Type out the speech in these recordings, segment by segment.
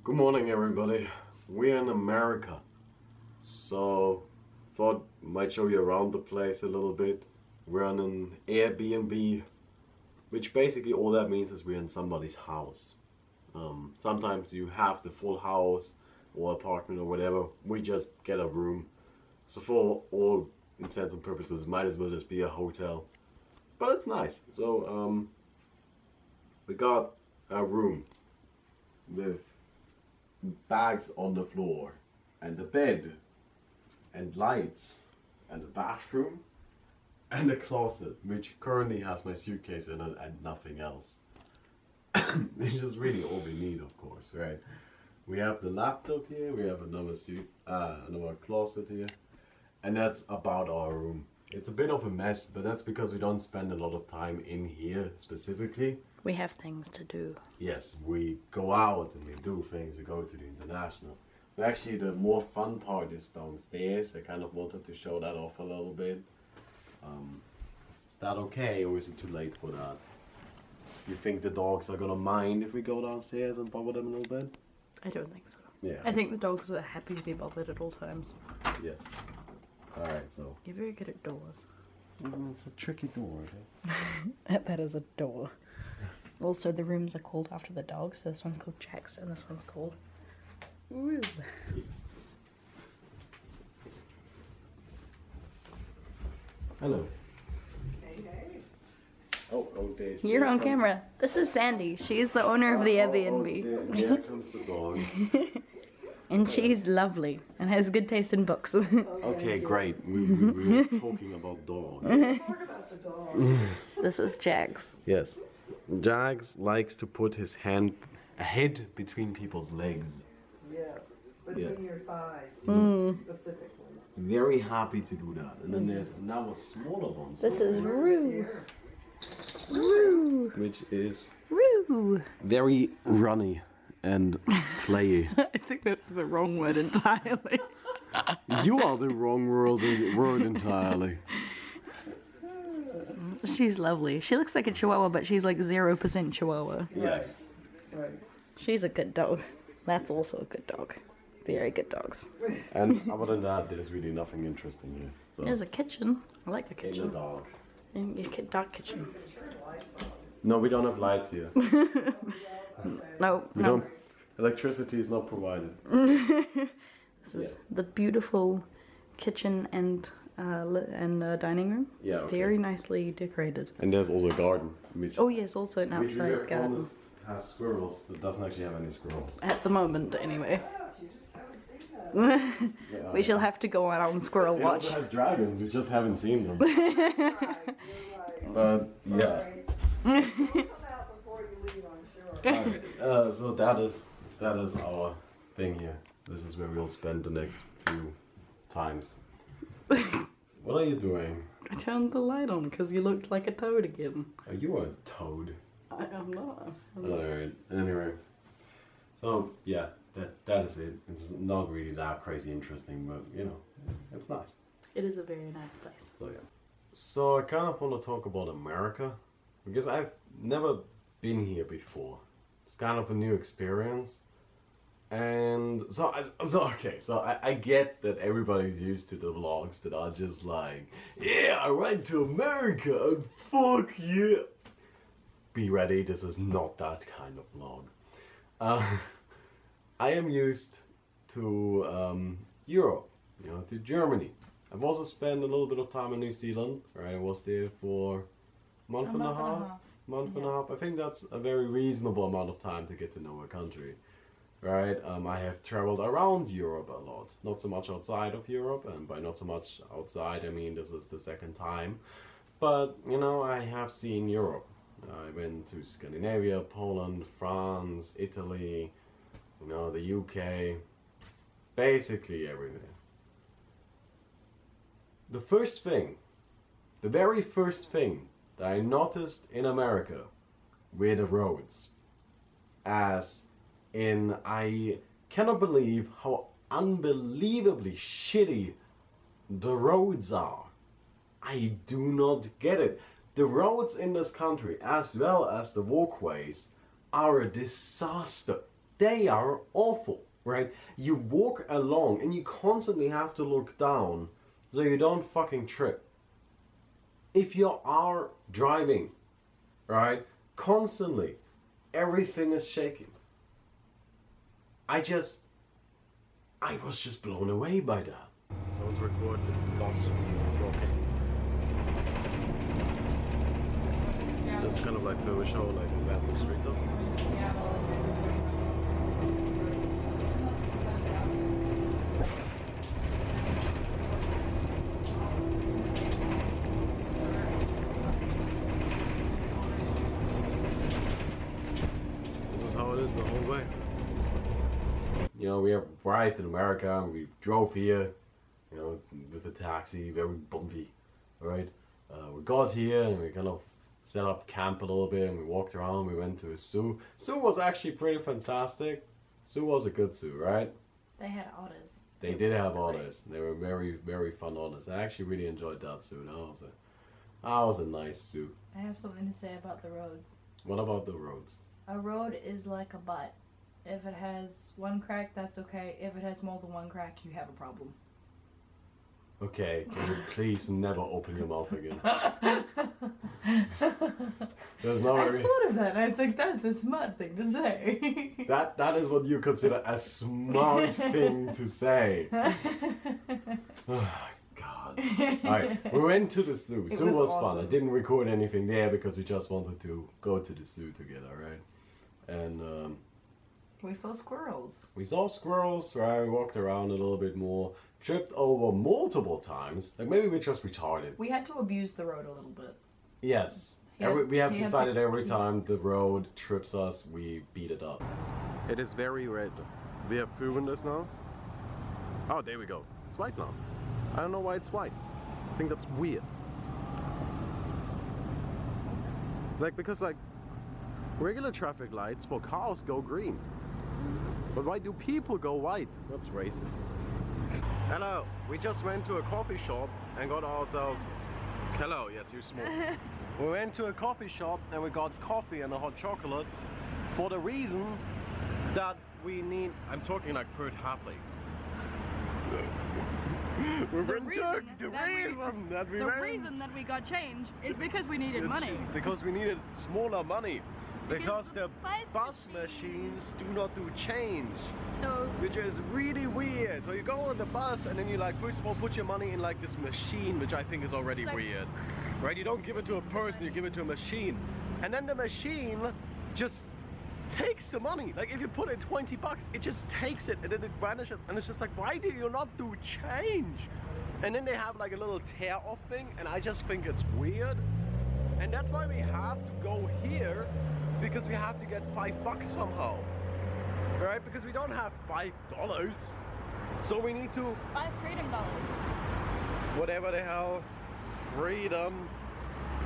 Good morning, everybody. We're in America, so thought might show you around the place a little bit. We're on an Airbnb, which basically all that means is we're in somebody's house. Sometimes you have the full house or apartment or whatever. We just get a room. So for all intents and purposes, it might as well just be a hotel. But it's nice. So we got a room with bags on the floor and a bed and lights and a bathroom and a closet, which currently has my suitcase in it and nothing else. Which is really all we need, of course, right? We have the laptop here, we have another closet here, and that's about our room. It's a bit of a mess, but that's because we don't spend a lot of time in here specifically. We have things to do. Yes, we go out and we do things, we go to the international. But actually the more fun part is downstairs. I kind of wanted to show that off a little bit. Is that okay, or is it too late for that? You think the dogs are gonna mind if we go downstairs and bother them a little bit? I don't think so. Yeah. I think the dogs are happy to be bothered at all times. Yes. Alright, so. You're very good at doors. It's a tricky door, okay? That is a door. Also, the rooms are called after the dogs. So this one's called Jax and this one's called Roo. Yes. Hello. Hey. Oh, okay. You're on camera. This is Sandy. She's the owner of the Airbnb. There comes the dog. And she's lovely and has good taste in books. Okay, great. We were talking about dogs. Talk about the dog. This is Jax. Yes. Jags likes to put his head between people's legs. Yes, between your thighs specifically. Very happy to do that. And then there's another smaller one. This is Roo. Here. Roo. Which is Roo. very runny and playy. I think that's the wrong word entirely. You are the wrong word entirely. She's lovely. She looks like a chihuahua, but she's like 0% chihuahua. Yes. Right. She's a good dog. That's also a good dog. Very good dogs. And other than that, there's really nothing interesting here. So There's a kitchen. I like the in the kitchen. dark. In your dark kitchen. Turn lights on. No, we don't have lights here. No, We no. don't. Electricity is not provided. This is the beautiful kitchen and dining room. Yeah. Okay. Very nicely decorated. And there's also a garden, which Oh yes, also an which we outside have garden. promised has squirrels, but doesn't actually have any squirrels. At the moment, anyway. Yes, you just haven't seen that. Yeah. We shall have to go out on squirrel It watch. also has dragons, we just haven't seen them. Right, you're right. But yeah. Sorry. Come out before you leave, I'm sure. Alright, so that is our thing here. This is where we'll spend the next few times. What are you doing? I turned the light on because you looked like a toad again. Are you a toad? I am not. Alright, anyway. So yeah, that is it. It's not really that crazy interesting, but you know, it's nice. It is a very nice place. So yeah. So I kind of want to talk about America because I've never been here before. It's kind of a new experience. And so I get that everybody's used to the vlogs that are just like, yeah, I went to America and fuck yeah. Be ready, this is not that kind of vlog. I am used to Europe, you know, to Germany. I've also spent a little bit of time in New Zealand, right? I was there for a month and a half. I think that's a very reasonable amount of time to get to know a country, right? I have traveled around Europe a lot, not so much outside of Europe, and by not so much outside, I mean this is the second time. But, you know, I have seen Europe. I went to Scandinavia, Poland, France, Italy, you know, the UK, basically everywhere. The very first thing that I noticed in America were the roads. As in, I cannot believe how unbelievably shitty the roads are. I do not get it. The roads in this country, as well as the walkways, are a disaster. they are awful, right? You walk along and you constantly have to look down so you don't fucking trip. If you are driving, right, constantly, everything is shaking. I was just blown away by that. So it's recorded bus walking. Just kind of like film a show like about the streets up. This is how it is the whole way. You know, we arrived in America and we drove here, you know, with a taxi, very bumpy, right? We got here and we kind of set up camp a little bit and we walked around, we went to a zoo. Zoo was actually pretty fantastic. Zoo was a good zoo, right? They had otters. They did have otters. They were very, very fun otters. I actually really enjoyed that zoo. That was a nice zoo. I have something to say about the roads. What about the roads? A road is like a butt. If it has one crack, that's okay. If it has more than one crack, you have a problem. Okay, can you please never open your mouth again? There's no I very... thought of that and I was like, that's a smart thing to say. That is what you consider a smart thing to say. Oh, God. Alright, we went to the zoo. Zoo was fun. I didn't record anything there because we just wanted to go to the zoo together, right? And we saw squirrels. we saw squirrels, right? We walked around a little bit more. Tripped over multiple times. Like maybe we're just retarded. We had to abuse the road a little bit. Yes. We have decided every time the road trips us, we beat it up. It is very red. We have proven this now. Oh, there we go. It's white now. I don't know why it's white. I think that's weird. Like, because like, regular traffic lights for cars go green. But why do people go white? That's racist. Hello, we just went to a coffee shop and got ourselves... Hello, yes, you smoke. We went to a coffee shop and we got coffee and a hot chocolate for the reason that we need... I'm talking like Kurt Hapley. The reason that we got change is because we needed money. Because we needed smaller money. Because the bus machines do not do change. So, which is really weird. So you go on the bus and then you like first of all put your money in like this machine, which I think is already weird. Right? You don't give it to a person, you give it to a machine. And then the machine just takes the money. Like if you put in 20 bucks, it just takes it and then it vanishes. And it's just like, why do you not do change? And then they have like a little tear off thing and I just think it's weird. And that's why we have to go here, because we have to get $5 somehow. Right? Because we don't have $5. So we need to... 5 freedom dollars. Whatever the hell. Freedom.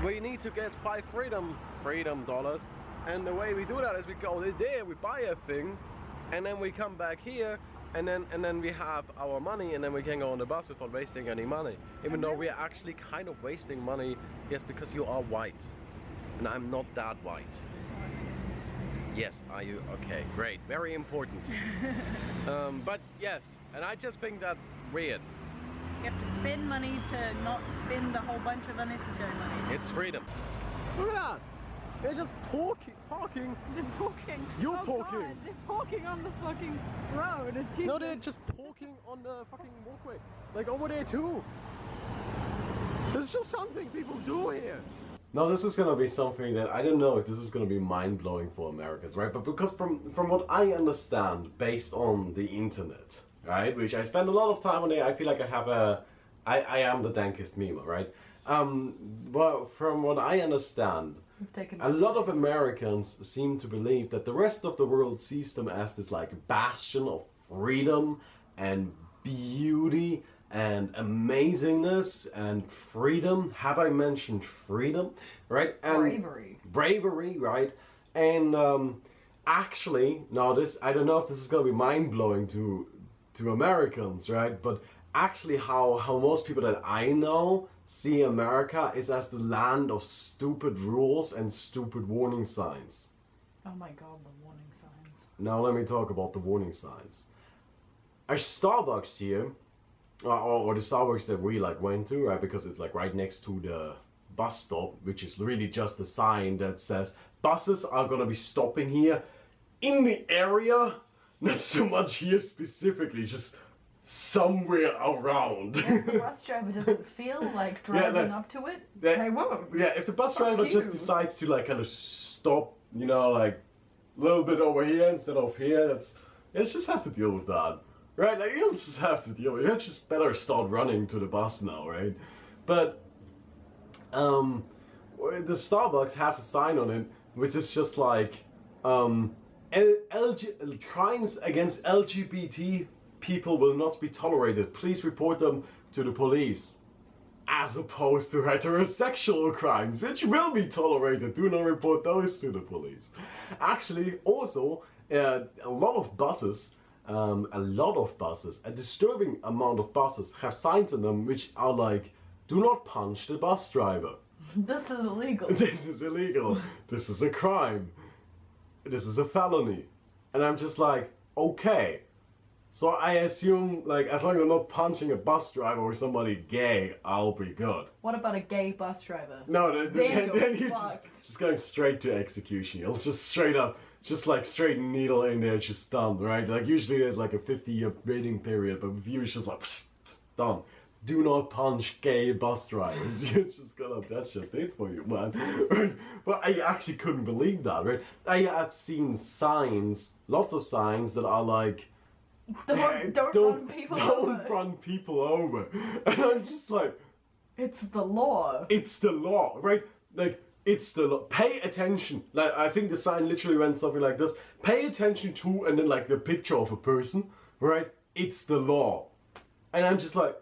We need to get 5 freedom dollars. And the way we do that is we go there, we buy a thing, and then we come back here, and then we have our money, and then we can go on the bus without wasting any money. Even though we are actually kind of wasting money, yes, because you are white. And I'm not that white. Yes, are you? Okay, great, very important. But yes, and I just think that's weird. You have to spend money to not spend a whole bunch of unnecessary money. It's freedom. Look at that! They're just parking. They're parking. You're oh parking. God, they're parking on the fucking road. Jesus. No, they're just parking on the fucking walkway. Like over there too. This is just something people do here. Now this is gonna be something that I don't know if this is gonna be mind-blowing for Americans, right? But because from what I understand, based on the internet, right, which I spend a lot of time on there, I feel like I am the dankest meme, right? But from what I understand, a lot of Americans seem to believe that the rest of the world sees them as this like bastion of freedom and beauty and amazingness and freedom. Have I mentioned freedom? Right? And bravery, right? And actually, now this, I don't know if this is gonna be mind-blowing to Americans, right? But actually how most people that I know see America is as the land of stupid rules and stupid warning signs. Oh my God, the warning signs. Now let me talk about the warning signs. A Starbucks here, or the Starbucks that we like went to, right? Because it's like right next to the bus stop, which is really just a sign that says buses are gonna be stopping here in the area, not so much here specifically, just somewhere around. If the bus driver doesn't feel like driving up to it, they won't. Yeah, if the bus driver you. just decides to like kind of stop, you know, like a little bit over here instead of here, let's just have to deal with that. Right, like you'll just have to deal with it. You just better start running to the bus now, right? But the Starbucks has a sign on it which is just like crimes against LGBT people will not be tolerated. Please report them to the police. As opposed to heterosexual crimes, which will be tolerated. Do not report those to the police. Actually, also, a lot of buses, a disturbing amount of buses have signs on them which are like, do not punch the bus driver. This is illegal. This is illegal. This is a crime. This is a felony. And I'm just like, okay. So I assume, like, as long as I'm not punching a bus driver or somebody gay, I'll be good. What about a gay bus driver? No, then you're fucked. just going straight to execution. You'll just straight up, just like straight needle in there, just done, right? Like usually there's like a 50-year waiting period, but with you it's just like, done. Do not punch gay bus drivers. You're just gonna, that's just it for you, man. Right? But I actually couldn't believe that, right? I have seen signs, lots of signs that are like, Don't run people over. Don't run people over. And I'm just like, It's the law. it's the law, right? Like, it's the law. Pay attention. Like, I think the sign literally went something like this. Pay attention to, and then like the picture of a person, right? It's the law. And I'm just like,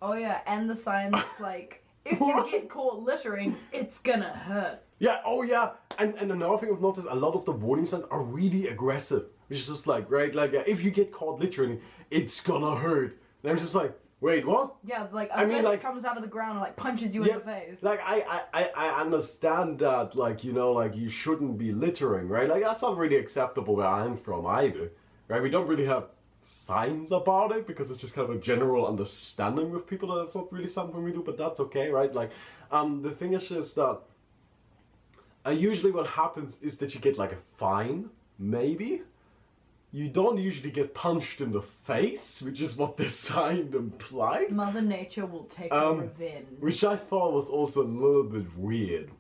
Oh yeah, and the sign that's like, if you get caught littering, it's gonna hurt. yeah, oh yeah. And another thing I've noticed, a lot of the warning signs are really aggressive. Which is just like, right, like if you get caught littering, it's gonna hurt. And I'm just like, wait, what? Yeah, like I a mean, fist like- comes out of the ground and like punches you in the face. Like I understand that, like, you know, like you shouldn't be littering, right? Like that's not really acceptable where I'm from either, right? We don't really have signs about it because it's just kind of a general understanding with people that it's not really something we do, but that's okay, right? Like, the thing is just that usually what happens is that you get like a fine, maybe. You don't usually get punched in the face, which is what this sign implied. Mother Nature will take her revenge. Which I thought was also a little bit weird.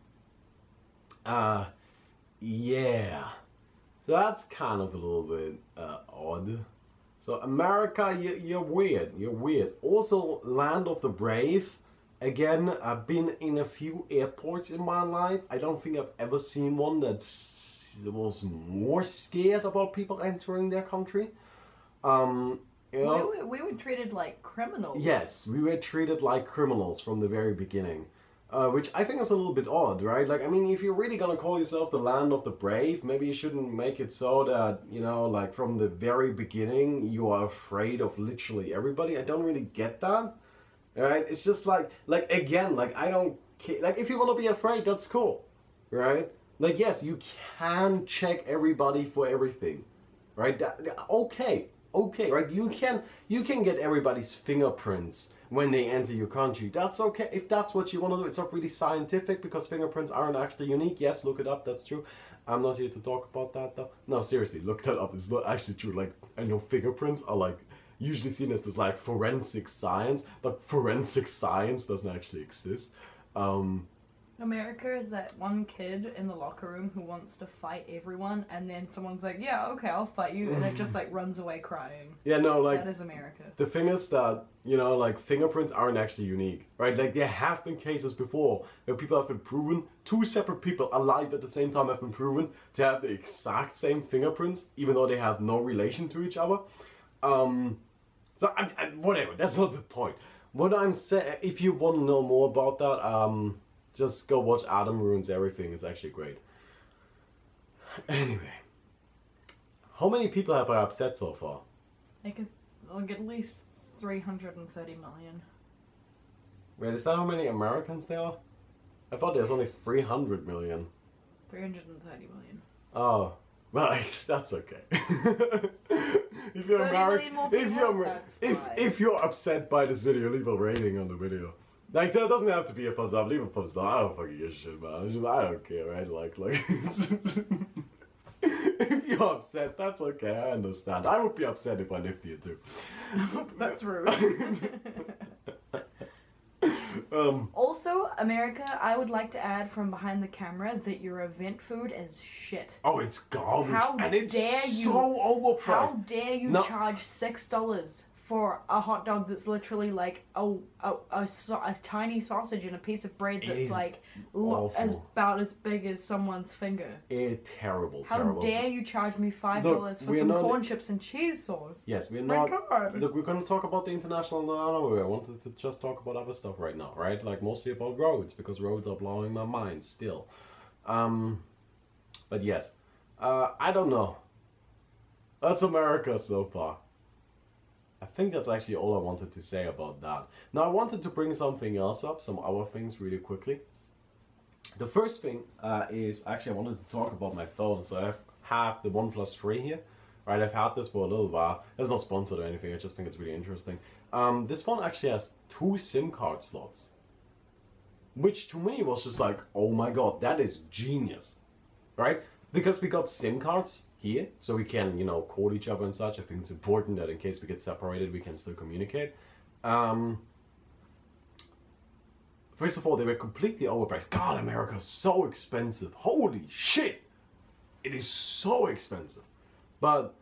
Yeah. So that's kind of a little bit odd. So America, you're weird. You're weird. Also, Land of the Brave. Again, I've been in a few airports in my life. I don't think I've ever seen one that was more scared about people entering their country. You know, We were treated like criminals. yes, we were treated like criminals from the very beginning. Which I think is a little bit odd, right? Like, I mean, if you're really gonna call yourself the land of the brave, maybe you shouldn't make it so that, you know, like from the very beginning, you are afraid of literally everybody. I don't really get that, right? It's just like again, like, I don't care. Like, if you wanna be afraid, that's cool, right? Like, yes, you can check everybody for everything, right? Okay, right? You can get everybody's fingerprints when they enter your country. That's okay if that's what you want to do. It's not really scientific because fingerprints aren't actually unique. Yes, look it up, that's true. I'm not here to talk about that though. No, seriously, look that up. It's not actually true. Like, I know fingerprints are like usually seen as this like forensic science, but forensic science doesn't actually exist. America is that one kid in the locker room who wants to fight everyone, and then someone's like, yeah, okay, I'll fight you, and it just like runs away crying. Yeah, no, like, That is America. the thing is that, you know, like, fingerprints aren't actually unique, right? Like, there have been cases before where people have been proven, two separate people alive at the same time have been proven to have the exact same fingerprints, even though they have no relation to each other. So, whatever, that's not the point. What I'm saying, if you want to know more about that, just go watch Adam Ruins Everything. It's actually great. Anyway, how many people have I upset so far? Like, it's like at least 330 million. Wait, is that how many Americans there are? I thought there's only 300 million. 330 million. Oh, well, that's okay. If you're 30 American, million more if people, you're that's if fine. if you're upset by this video, leave a rating on the video. Like that doesn't have to be a thumbs up. Leave a thumbs down. I don't fucking give a shit, man. It's just I don't care, right? Like if you're upset, that's okay. I understand. I would be upset if I lived here too. That's rude. Also, America, I would like to add from behind the camera that your event food is shit. Oh, it's garbage. How and it's dare you- so overpriced. How dare you No. charge $6 for a hot dog that's literally like a tiny sausage and a piece of bread It that's is like awful. about as big as someone's finger? Terrible, How terrible. dare you charge me $5 Look, for we're some not- corn chips and cheese sauce? Yes, we're My not. God. Look, we're going to talk about the international now. I wanted to just talk about other stuff right now, right? Like mostly about roads, because roads are blowing my mind still. But yes, I don't know. That's America so far. I think that's actually all I wanted to say about that. Now I wanted to bring something else up, some other things really quickly. The first thing is actually I wanted to talk about my phone. So I have the OnePlus 3 here. Right, I've had this for a little while. It's not sponsored or anything, I just think it's really interesting. This phone actually has 2 SIM card slots. Which to me was just like, oh my god, that is genius. Right? Because we got SIM cards here, so we can, call each other and such. I think it's important that in case we get separated, we can still communicate. First of all, they were completely overpriced. God, America's so expensive. Holy shit! It is so expensive. But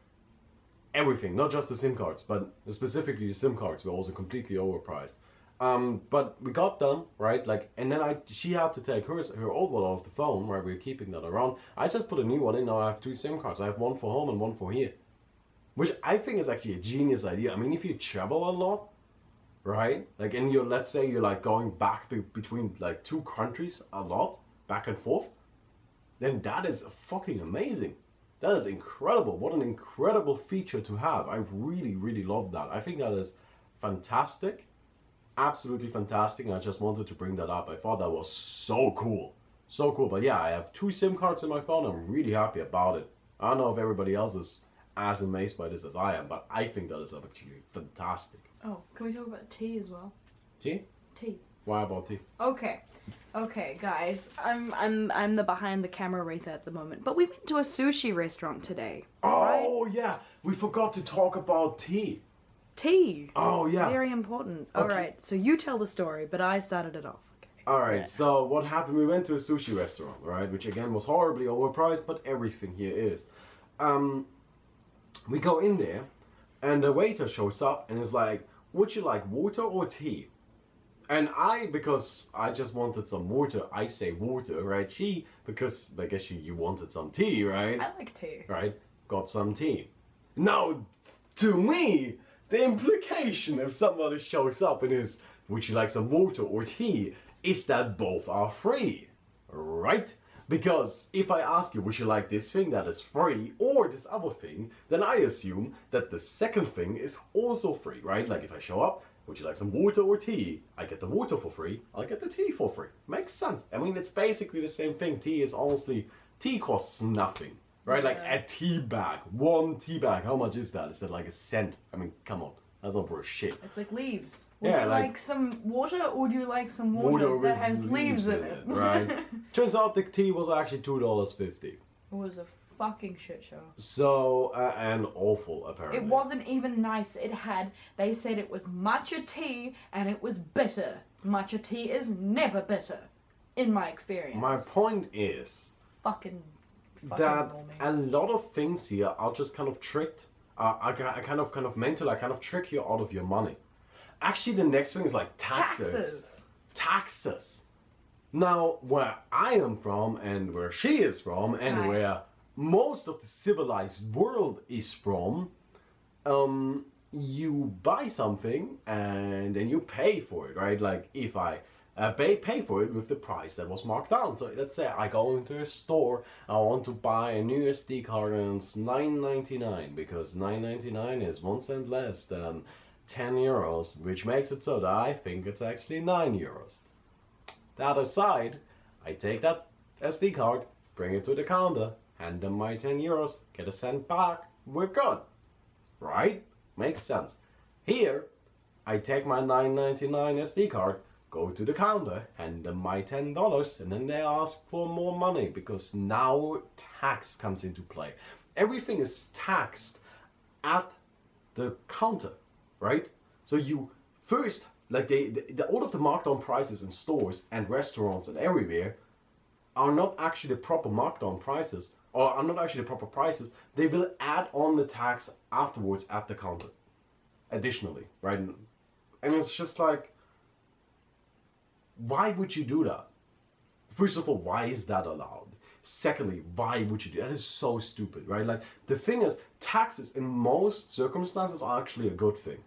everything, not just the SIM cards, but specifically the SIM cards were also completely overpriced. But we got them, right? Like, and then she had to take her old one off the phone, right? We're keeping that around. I just put a new one in. Now I have 2 SIM cards. I have one for home and one for here, which I think is actually a genius idea. I mean, if you travel a lot, right? Like, and let's say you're like going back between like 2 countries a lot, back and forth, then that is fucking amazing. That is incredible. What an incredible feature to have. I really, really love that. I think that is fantastic. Absolutely fantastic. And I just wanted to bring that up. I thought that was so cool. So cool. But yeah, I have 2 SIM cards in my phone. I'm really happy about it. I don't know if everybody else is as amazed by this as I am, but I think that is actually fantastic. Oh, can we talk about tea as well? Tea? Tea. Why about tea? Okay, guys. I'm the behind the camera wraither at the moment. But we went to a sushi restaurant today. Oh, yeah. We forgot to talk about tea. Tea. Oh, yeah. Very important. Okay. Alright, so you tell the story, but I started it off. Okay. Alright, so what happened, we went to a sushi restaurant, right? Which again was horribly overpriced, but everything here is. We go in there, and the waiter shows up and is like, would you like water or tea? And because I just wanted some water, I say water, right? She, because I guess you wanted some tea, right? I like tea. Right? Got some tea. Now, to me, the implication if somebody shows up and is, would you like some water or tea, is that both are free, right? Because if I ask you, would you like this thing that is free or this other thing, then I assume that the second thing is also free, right? Like if I show up, would you like some water or tea? I get the water for free, I'll get the tea for free. Makes sense. I mean, it's basically the same thing. Tea costs nothing, right? Like a tea bag, 1 tea bag, how much is that? Is that like a cent? I mean, come on, that's not worth shit. It's like leaves. Would Yeah, you like- like some water or would you like some water with that has leaves in it? right? Turns out the tea was actually $2.50. It was a fucking shit show. So, and awful apparently. It wasn't even nice. They said it was matcha tea and it was bitter. Matcha tea is never bitter, in my experience. My point is fucking that normies. a lot of things here are just kind of tricked. I kind of trick you out of your money. Actually, the next thing is like taxes. Taxes. Now, where I am from and where she is from and Right. where most of the civilized world is from, you buy something and then you pay for it, right? Like if I pay for it with the price that was marked down. So let's say I go into a store, I want to buy a new SD card and it's $9.99 because $9.99 is 1 cent less than 10 euros, which makes it so that I think it's actually 9 euros. That aside, I take that SD card, bring it to the counter, hand them my 10 euros, get a cent back, we're good. Right? Makes sense. Here, I take my $9.99 SD card, go to the counter, hand them my $10, and then they ask for more money because now tax comes into play. Everything is taxed at the counter, right? So you first, like all of the markdown prices in stores and restaurants and everywhere are not actually the proper markdown prices, or are not actually the proper prices. They will add on the tax afterwards at the counter, additionally, right? And it's just like, why would you do that? First of all, why is that allowed? Secondly, why would you do that? That is so stupid, right? Like, the thing is, taxes in most circumstances are actually a good thing,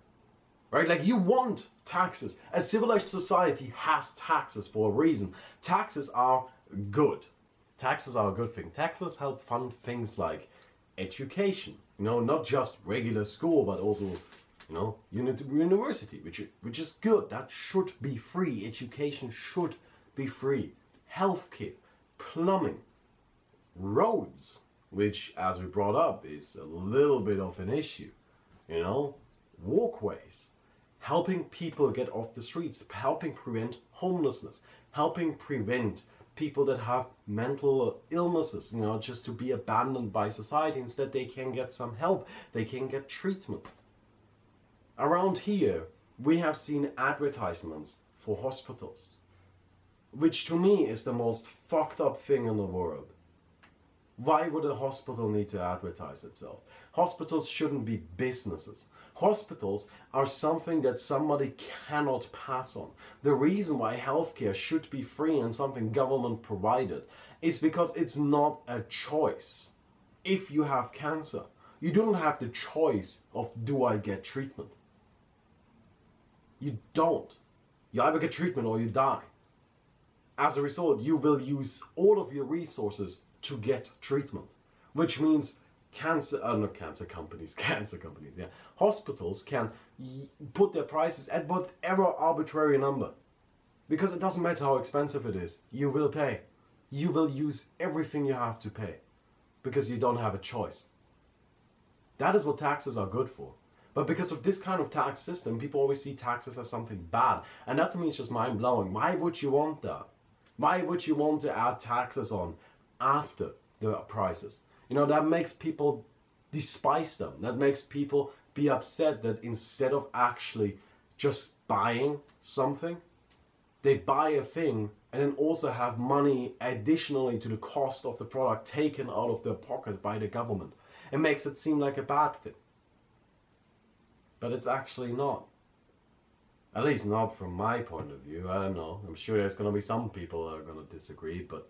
right? Like, you want taxes. A civilized society has taxes for a reason. Taxes are good. Taxes are a good thing. Taxes help fund things like education, not just regular school, but also university, which is good. That should be free. Education should be free. Healthcare, plumbing, roads, which, as we brought up, is a little bit of an issue. Walkways, helping people get off the streets, helping prevent homelessness, helping prevent people that have mental illnesses, just to be abandoned by society. Instead, they can get some help. They can get treatment. Around here, we have seen advertisements for hospitals, which to me is the most fucked up thing in the world. Why would a hospital need to advertise itself? Hospitals shouldn't be businesses. Hospitals are something that somebody cannot pass on. The reason why healthcare should be free and something government provided is because it's not a choice. If you have cancer, you don't have the choice of, do I get treatment? You don't. You either get treatment or you die. As a result, you will use all of your resources to get treatment, which means cancer companies, yeah. Hospitals can put their prices at whatever arbitrary number, because it doesn't matter how expensive it is, you will pay. You will use everything you have to pay, because you don't have a choice. That is what taxes are good for. But because of this kind of tax system, people always see taxes as something bad. And that to me is just mind-blowing. Why would you want that? Why would you want to add taxes on after the prices? That makes people despise them. That makes people be upset that instead of actually just buying something, they buy a thing and then also have money additionally to the cost of the product taken out of their pocket by the government. It makes it seem like a bad thing. But it's actually not. At least not from my point of view. I don't know. I'm sure there's gonna be some people that are gonna disagree, but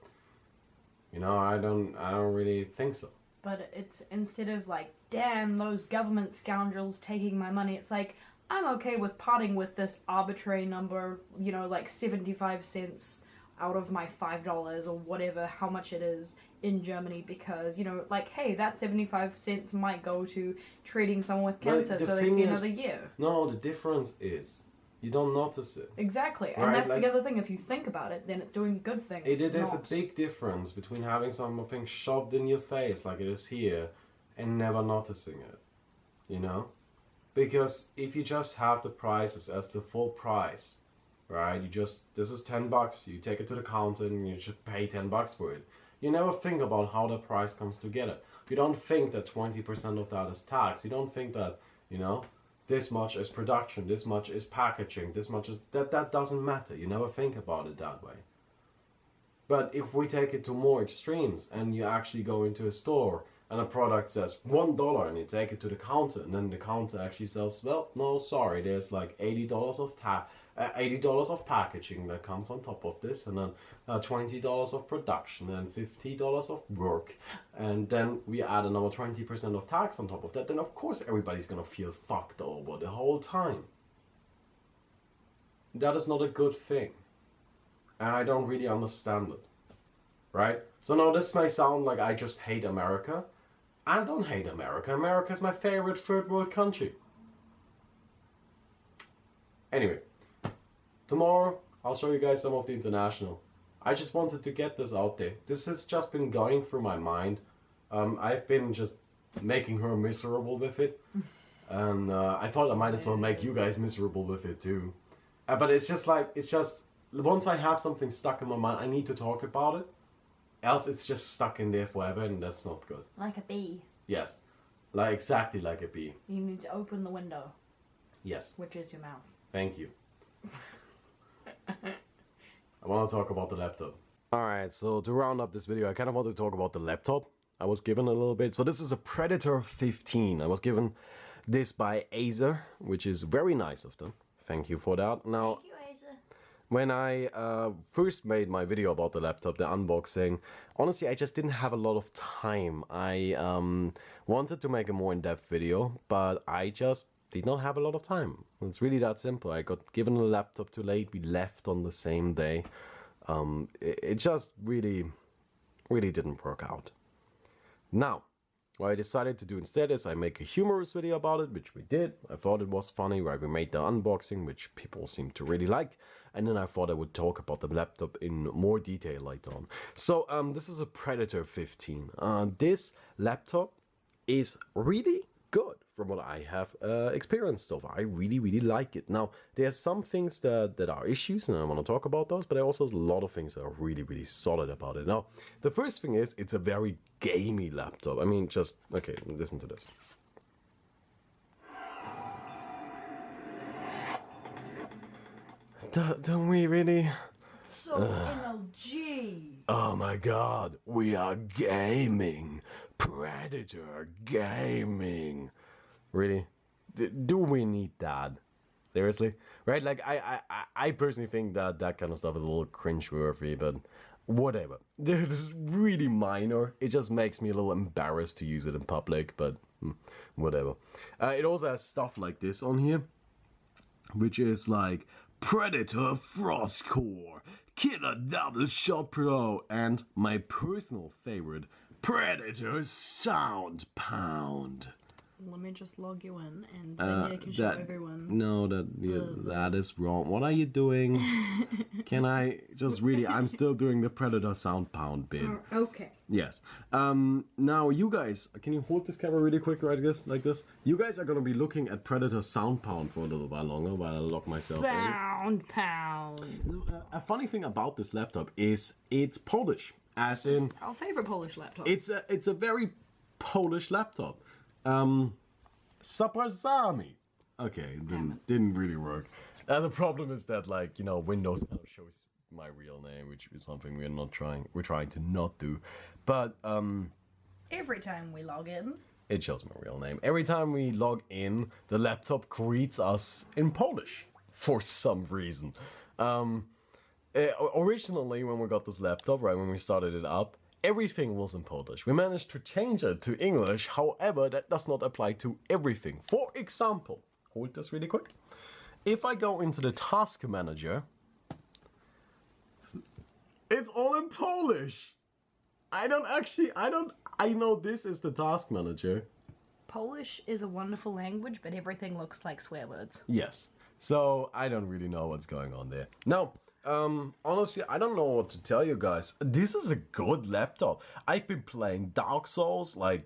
I don't really think so. But it's, instead of like, damn those government scoundrels taking my money, it's like, I'm okay with parting with this arbitrary number, like 75 cents out of my $5 or whatever, how much it is in Germany, because, hey, that 75 cents might go to treating someone with cancer so they see another year. No, the difference is, you don't notice it. Exactly, and that's the other thing. If you think about it, then it's doing good things. There's a big difference between having something shoved in your face like it is here and never noticing it, Because if you just have the prices as the full price, right, this is $10, you take it to the counter and you should pay $10 for it. You never think about how the price comes together. You don't think that 20% of that is tax. You don't think that, this much is production, this much is packaging, this much is... That doesn't matter. You never think about it that way. But if we take it to more extremes and you actually go into a store and a product says $1 and you take it to the counter and then the counter actually says, well, no, sorry, there's like $80 of packaging that comes on top of this, and then $20 of production and $50 of work, and then we add another 20% of tax on top of that, then of course everybody's gonna feel fucked over the whole time. That is not a good thing, and I don't really understand it, right? So now this may sound like I just hate America. I don't hate America. America is my favorite third world country. Anyway, tomorrow I'll show you guys some of the international. I just wanted to get this out there. This has just been going through my mind I've been just making her miserable with it, and I thought I might as well make you guys miserable with it too. But it's just once I have something stuck in my mind, I need to talk about it. Else it's just stuck in there forever, and that's not good. Like a bee. Yes, like exactly like a bee. You need to open the window, Yes, which is your mouth. thank you. I want to talk about the laptop. Alright, so to round up this video, I kind of want to talk about the laptop I was given a little bit. So this is a Predator 15. I was given this by Acer, which is very nice of them. Thank you for that. Now, Thank you, Asa. when I first made my video about the laptop, the unboxing, honestly, I just didn't have a lot of time. I wanted to make a more in-depth video, but I just did not have a lot of time. It's really that simple. I got given a laptop too late. We left on the same day. It just really didn't work out. Now, what I decided to do instead is I make a humorous video about it, which we did. I thought it was funny, right? We made the unboxing, which people seem to really like. And then I thought I would talk about the laptop in more detail later on. So this is a Predator 15. This laptop is really good from what I have experienced so far. I really like it. Now, there's some things that are issues, and I want to talk about those, but there also a lot of things that are really solid about it. Now, the first thing is it's a very gamey laptop. I mean, just, okay, listen to this. Don't we really? So MLG. Oh my god, we are gaming. Predator gaming. Really? Do we need that? Seriously? Right? Like, I personally think that that kind of stuff is a little cringeworthy, but whatever. This is really minor. It just makes me a little embarrassed to use it in public, but whatever. It also has stuff like this on here, which is like Predator Frost Core, Killer Double Shot Pro, and my personal favorite, Predator Sound Pound. Let me just log you in, and then you can show everyone. No, that is wrong. What are you doing? Can I just really? I'm still doing the Predator Sound Pound bit. Okay. Yes. Now you guys, can you hold this camera really quick like this? You guys are gonna be looking at Predator Sound Pound for a little while longer while I lock myself in. Sound pound. A funny thing about this laptop is it's Polish, as in Our favorite Polish laptop. it's a very Polish laptop. Zapraszamy. Okay, didn't really work. The problem is that, like, you know, Windows now shows my real name, which is something we're trying to not do. But Every time we log in. it shows my real name. Every time we log in, the laptop greets us in Polish for some reason. Originally, when we got this laptop, right, when we started it up, everything was in Polish. We managed to change it to English, however, that does not apply to everything. For example, hold this really quick. If I go into the task manager, it's all in Polish. I know this is the task manager. Polish is a wonderful language, but everything looks like swear words. Yes. So I don't really know what's going on there. Now, honestly, I don't know what to tell you guys. This is a good laptop. I've been playing Dark Souls like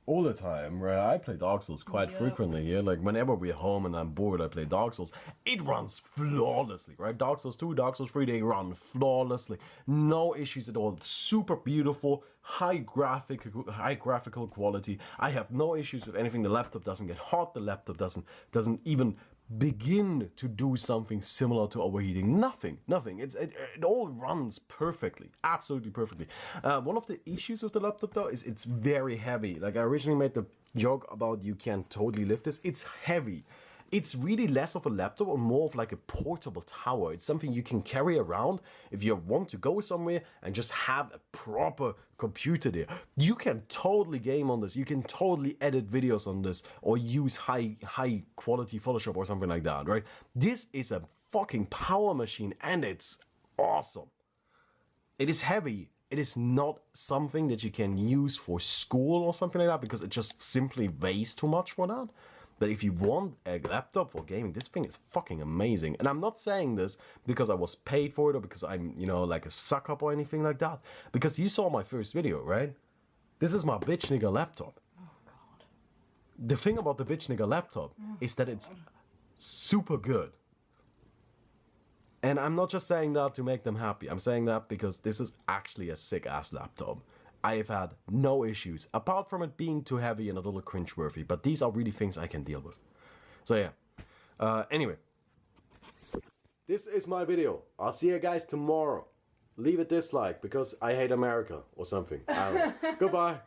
all the time, right? I play Dark Souls quite frequently here. Like whenever we're home and I'm bored, I play Dark Souls. It runs flawlessly, right? Dark Souls 2, Dark Souls 3, they run flawlessly. No issues at all. Super beautiful, high graphical quality. I have no issues with anything. The laptop doesn't get hot. The laptop doesn't even begin to do something similar to overheating. Nothing. It all runs perfectly, absolutely perfectly. One of the issues with the laptop though is it's very heavy. Like I originally made the joke about you can't totally lift this. It's heavy. It's really less of a laptop or more of like a portable tower. It's something you can carry around if you want to go somewhere and just have a proper computer there. You can totally game on this. You can totally edit videos on this or use high quality Photoshop or something like that, right? This is a fucking power machine and it's awesome. It is heavy. It is not something that you can use for school or something like that because it just simply weighs too much for that. But if you want a laptop for gaming, this thing is fucking amazing. And I'm not saying this because I was paid for it or because I'm, you know, like a suck up or anything like that. Because you saw my first video, right? This is my bitch nigga laptop. Oh god. The thing about the bitch nigga laptop is that it's super good. And I'm not just saying that to make them happy. I'm saying that because this is actually a sick ass laptop. I have had no issues, apart from it being too heavy and a little cringeworthy. But these are really things I can deal with. So yeah. Anyway. This is my video. I'll see you guys tomorrow. Leave a dislike because I hate America or something. I don't know. Goodbye.